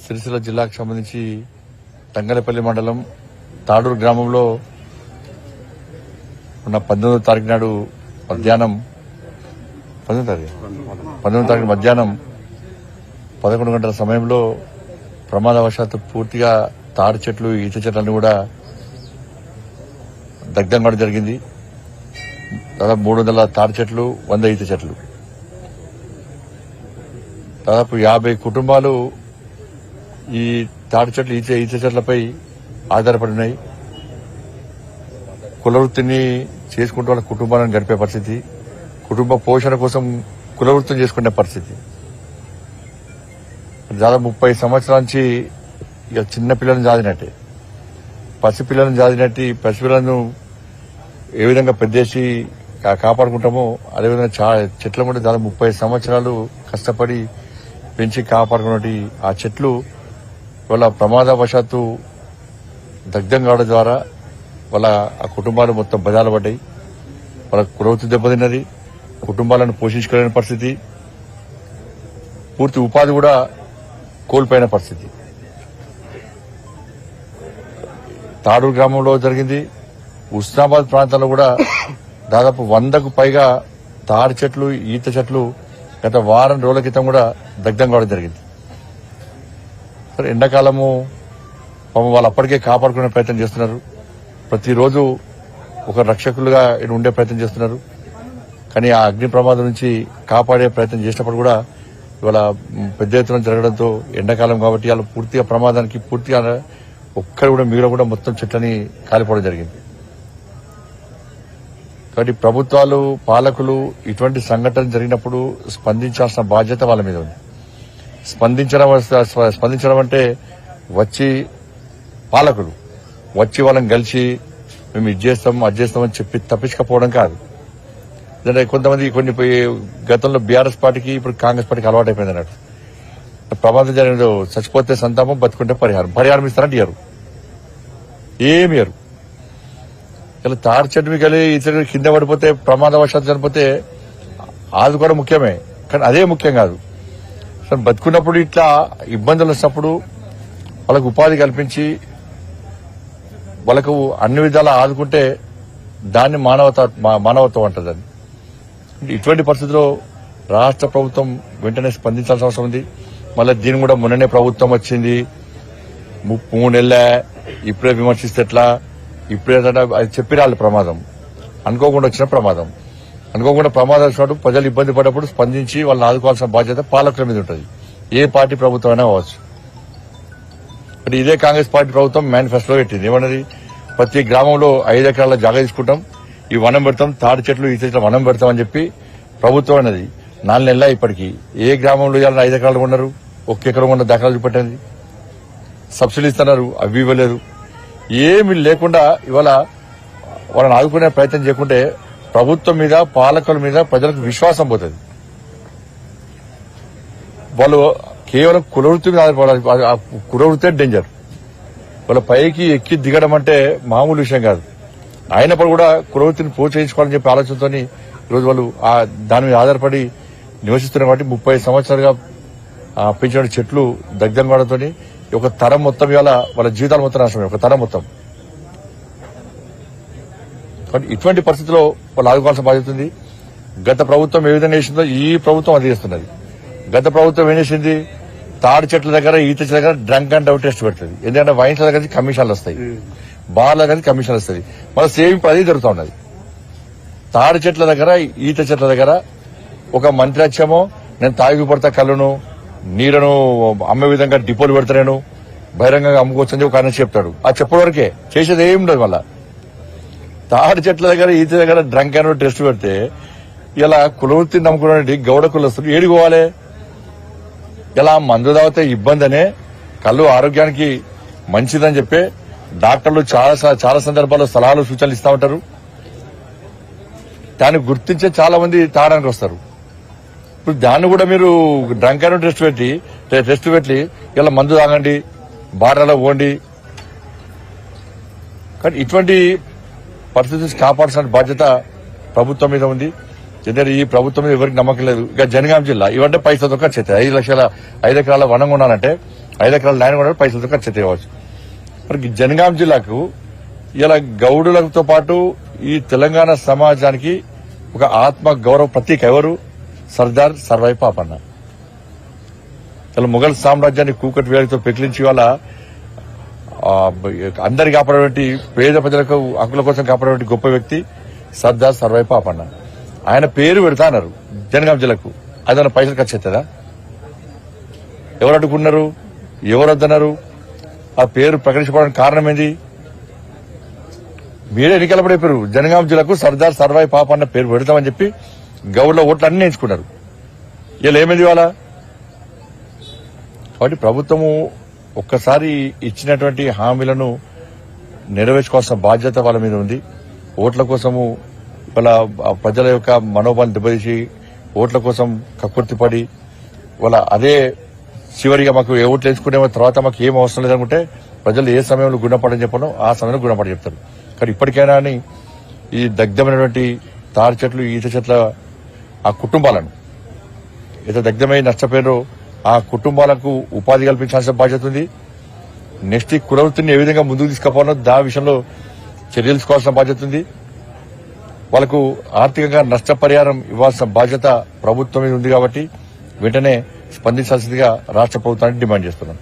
సిరిసిల్ల జిల్లాకు సంబంధించి తంగలపల్లి మండలం తాడూరు గ్రామంలో ఉన్న 19వ తారీఖు నాడు మధ్యాహ్నం 19వ తారీఖు మధ్యాహ్నం 11 గంటల సమయంలో ప్రమాదవశాత్తు పూర్తిగా తాడి చెట్లు ఈత చెట్లన్నీ కూడా దగ్ధం కావడం జరిగింది. దాదాపు 300 తాడి చెట్లు 100 ఈత చెట్లు, దాదాపు 50 కుటుంబాలు ఈ తాడి చెట్లు ఈత చెట్లపై ఆధారపడి ఉన్నాయి. కుల వృత్తిని చేసుకుంటూ వాళ్ళ కుటుంబాలను గడిపే పరిస్థితి, కుటుంబ పోషణ కోసం కుల వృత్తిని చేసుకునే పరిస్థితి. దాదాపు 30 సంవత్సరాల నుంచి ఇక చిన్న పిల్లలను జాదినట్టే, పసిపిల్లలను జాదినట్టు పసిపిల్లలను ఏ విధంగా పెద్దేసి కాపాడుకుంటామో అదేవిధంగా చెట్ల కూడా దాదాపు 30 సంవత్సరాలు కష్టపడి పెంచి కాపాడుకున్నట్టు ఆ చెట్లు వాళ్ళ ప్రమాదవశాత్తు దగ్ధం కావడం ద్వారా వాళ్ళ ఆ కుటుంబాలు మొత్తం బజార్లు పడ్డాయి. వాళ్ళ కులవృత్తి దెబ్బతిన్నది, కుటుంబాలను పోషించుకోలేని పరిస్థితి, పూర్తి ఉపాధి కూడా కోల్పోయిన పరిస్థితి తాడూరు గ్రామంలో జరిగింది. ఉస్నాబాద్ ప్రాంతంలో కూడా దాదాపు 100కు పైగా తాడి చెట్లు ఈత చెట్లు గత వారం రోజుల క్రితం కూడా దగ్ధం కావడం జరిగింది. సరే, ఎండాకాలము వాళ్ళు అప్పటికే కాపాడుకునే ప్రయత్నం చేస్తున్నారు. ప్రతిరోజు ఒక రక్షకులుగా ఉండే ప్రయత్నం చేస్తున్నారు. కానీ ఆ అగ్ని ప్రమాదం నుంచి కాపాడే ప్రయత్నం చేసినప్పుడు కూడా ఇవాళ పెద్ద ఎత్తున జరగడంతో ఎండాకాలం కాబట్టి వాళ్ళ పూర్తిగా ప్రమాదానికి పూర్తిగా ఒక్కరు కూడా మిగిలిన కూడా మొత్తం చెట్లని కాలిపోవడం జరిగింది. కాబట్టి ప్రభుత్వాలు పాలకులు ఇటువంటి సంఘటన జరిగినప్పుడు స్పందించాల్సిన బాధ్యత వాళ్ళ మీద ఉంది. స్పందించడం అంటే వచ్చి పాలకులు వచ్చి వాళ్ళని కలిసి మేము ఇది చేస్తాం అది చేస్తామని చెప్పి తప్పించకపోవడం కాదు. కొంతమంది కొన్ని గతంలో బీఆర్ఎస్ పార్టీకి ఇప్పుడు కాంగ్రెస్ పార్టీకి అలవాటు అయిపోయింది అన్నట్టు. ప్రమాదం జరిగిన చచ్చిపోతే సంతాపం, బతుకుంటే పరిహారం ఇస్తారంటే ఇయ్యరు, ఏమి ఇయ్యరు. ఇలా తాడి చెట్టు కలిగి ఇతర కింద పడిపోతే ప్రమాదవశాత్తు చనిపోతే ఆదుకోవడం ముఖ్యమే, కానీ అదే ముఖ్యం కాదు. బతుకున్నప్పుడు ఇట్లా ఇబ్బందులు వచ్చినప్పుడు వాళ్ళకు ఉపాధి కల్పించి వాళ్ళకు అన్ని విధాలా ఆదుకుంటే దాన్ని మానవత్వం అంటదని. ఇటువంటి పరిస్థితుల్లో రాష్ట్ర ప్రభుత్వం వెంటనే స్పందించాల్సిన అవసరం ఉంది. మళ్ళీ దీని కూడా మొన్ననే ప్రభుత్వం వచ్చింది, 3 నెలల ఇప్పుడే విమర్శిస్తే ఎట్లా, ఇప్పుడే అది చెప్పిరాలి. ప్రమాదం అనుకోకుండా వచ్చిన ప్రమాదం, అనుకోకుండా ప్రమాదం వచ్చినప్పుడు ప్రజలు ఇబ్బంది పడ్డప్పుడు స్పందించి వాళ్ళని ఆదుకోవాల్సిన బాధ్యత పాలకుల మీద ఉంటుంది. ఏ పార్టీ ప్రభుత్వం అయినా కావచ్చు. మరి ఇదే కాంగ్రెస్ పార్టీ ప్రభుత్వం మేనిఫెస్టోలో పెట్టింది, ఏమన్నది, ప్రతి గ్రామంలో 5 ఎకరాల జాగా తీసుకుంటాం, ఈ వనం పెడతాం, తాడి చెట్లు ఈ చెట్లు వనం పెడతాం అని చెప్పి ప్రభుత్వం అన్నది. 4 నెలల ఇప్పటికీ ఏ గ్రామంలో ఇవాళ 5 ఎకరాలు కొన్నారు, 1 ఎకరం ఉన్న దాఖలాలు చూపెట్టండి. సబ్సిడీ ఇస్తున్నారు, అవి ఇవ్వలేదు. ఏమి లేకుండా ఇవాళ వాళ్ళని ఆదుకునే ప్రయత్నం చేయకుంటే ప్రభుత్వం మీద పాలకుల మీద ప్రజలకు విశ్వాసం పోతుంది. వాళ్ళు కేవలం కులవృత్తి మీద ఆధారపడాలి. కులవృత్తే డేంజర్. వాళ్ళ పైకి ఎక్కి దిగడం అంటే మామూలు విషయం కాదు. అయినప్పుడు కూడా కులవృత్తిని ప్రోత్సహించుకోవాలని చెప్పి ఆలోచనతో ఈరోజు వాళ్ళు దాని మీద ఆధారపడి నివసిస్తున్నారు. కాబట్టి 30 సంవత్సరాలుగా పెంచిన చెట్లు దగ్ధం కావడంతో ఒక తరం మొత్తం ఇవాళ వాళ్ళ జీవితాలు మొత్తం నాశనం, ఒక తరం మొత్తం. కాబట్టి ఇటువంటి పరిస్థితుల్లో వాళ్ళు ఆదుకోవాల్సిన బాధ్యత ఉంది. గత ప్రభుత్వం ఏ విధంగా చేసిందో ఈ ప్రభుత్వం అది చేస్తున్నది. గత ప్రభుత్వం ఏం చేసింది, తాడి చెట్ల దగ్గర ఈత చెట్ల దగ్గర డ్రంక్ అండ్ డ్రైవ్ టెస్ట్ పెడుతుంది. ఎందుకంటే వైన్స్ దగ్గర నుంచి కమిషన్లు వస్తాయి, బార్ల దగ్గర కమిషన్లు వస్తాయి. మళ్ళీ సేమ్ అదే జరుగుతూ ఉన్నది. తాడి చెట్ల దగ్గర ఈత చెట్ల దగ్గర ఒక మంత్రి వచ్చేమో నేను తాగి పడతా కళ్ళను నీళ్లను అమ్మే విధంగా డిపోలు పెడతాను, బహిరంగంగా అమ్ముకోవచ్చని ఒక ఆయన చెప్తాడు. ఆ చెప్పడం వరకే, చేసేది ఏమి ఉండదు. మళ్ళా తాడి చెట్ల దగ్గర ఈత దగ్గర డ్రంక్ అండ్ డ్రైవ్ టెస్ట్ పెడితే ఇలా కులవృత్తిని నమ్ముకునే గౌడ కులస్తులు ఏడుకోవాలి. ఇలా మందు తాగితే ఇబ్బంది అనే, కళ్ళు ఆరోగ్యానికి మంచిదని చెప్పి డాక్టర్లు చాలా సందర్భాల్లో సలహాలు సూచనలు ఇస్తా ఉంటారు. దాన్ని గుర్తించే చాలా మంది తాగడానికి వస్తారు. ఇప్పుడు దాన్ని కూడా మీరు డ్రంక్ అండ్ టెస్ట్ పెట్టి ఇలా మందు తాగండి, బార్లలో పోండి. కానీ ఇటువంటి పరిస్థితి కాపాడాల్సిన బాధ్యత ప్రభుత్వం మీద ఉంది. ఎందుకంటే ఈ ప్రభుత్వం మీద ఎవరికి నమ్మకం లేదు. ఇక జనగాం జిల్లా ఇవంటే పైసా దొక్క చేస్తాయి. 5 ఎకరాల వనం కొనాలంటే 5 ఎకరాల ల్యాండ్ కూడా పైసలతో ఖర్చు తేవచ్చు. మరి జనగాం జిల్లాకు ఇలా గౌడులతో పాటు ఈ తెలంగాణ సమాజానికి ఒక ఆత్మ గౌరవ ప్రతీక ఎవరు? సర్దార్ సర్వాయి పాపన్న. ఇలా మొఘల్ సామ్రాజ్యాన్ని కూకటి వేలతో పెకిలించి వాళ్ళ అందరి కాపాడేటువంటి పేద ప్రజలకు హక్కుల కోసం కాపాడేటువంటి గొప్ప వ్యక్తి సర్దార్ సర్వాయి పాపన్న. ఆయన పేరు పెడతా అన్నారు జనగాం జిల్లాకు. అదన్న పైసలు ఖర్చు అవుతుందా? ఎవరు అడ్డుకున్నారు? ఎవరు వద్దన్నారు? ఆ పేరు ప్రకటించుకోవడానికి కారణం ఏంది? మీరే ఎన్నికల పడిపోయారు. జనగాం జిల్లాకు సర్దార్ సర్వాయి పాపన్న పేరు పెడతామని చెప్పి గౌడ్ల ఓట్లు అన్ని ఎంచుకున్నారు. ఇలా ఏమైంది ఇవాళ? కాబట్టి ప్రభుత్వము ఒక్కసారి ఇచ్చినటువంటి హామీలను నెరవేర్చుకోవాల్సిన బాధ్యత వాళ్ళ మీద ఉంది. ఓట్ల కోసము వాళ్ళ ప్రజల యొక్క మనోబలం దెబ్బతీసి ఓట్ల కోసం కక్కుర్తిపడి వాళ్ళ అదే చివరిగా మాకు ఏ ఓట్లు వేసుకునే తర్వాత మాకు ఏం అవసరం లేదనుకుంటే ప్రజలు ఏ సమయంలో గుణపడని చెప్పడం ఆ సమయంలో గుణపడి చెప్తారు. కానీ ఇప్పటికైనా ఈ దగ్ధమైనటువంటి తాడి చెట్లు ఈత చెట్ల ఆ కుటుంబాలను ఏదో దగ్ధమై నష్టపోయారో ఆ కుటుంబాలకు ఉపాధి కల్పించాల్సిన బాధ్యత ఉంది. నెక్స్ట్ ఈ కులవృత్తిని ఏ విధంగా ముందుకు తీసుకుపోవాలో దాని విషయంలో చర్యలు తీసుకోవాల్సిన బాధ్యత ఉంది. వాళ్లకు ఆర్థికంగా నష్టపరిహారం ఇవ్వాల్సిన బాధ్యత ప్రభుత్వం మీద ఉంది. కాబట్టి వెంటనే స్పందించాల్సిందిగా రాష్ట్ర ప్రభుత్వాన్ని డిమాండ్ చేస్తున్నాం.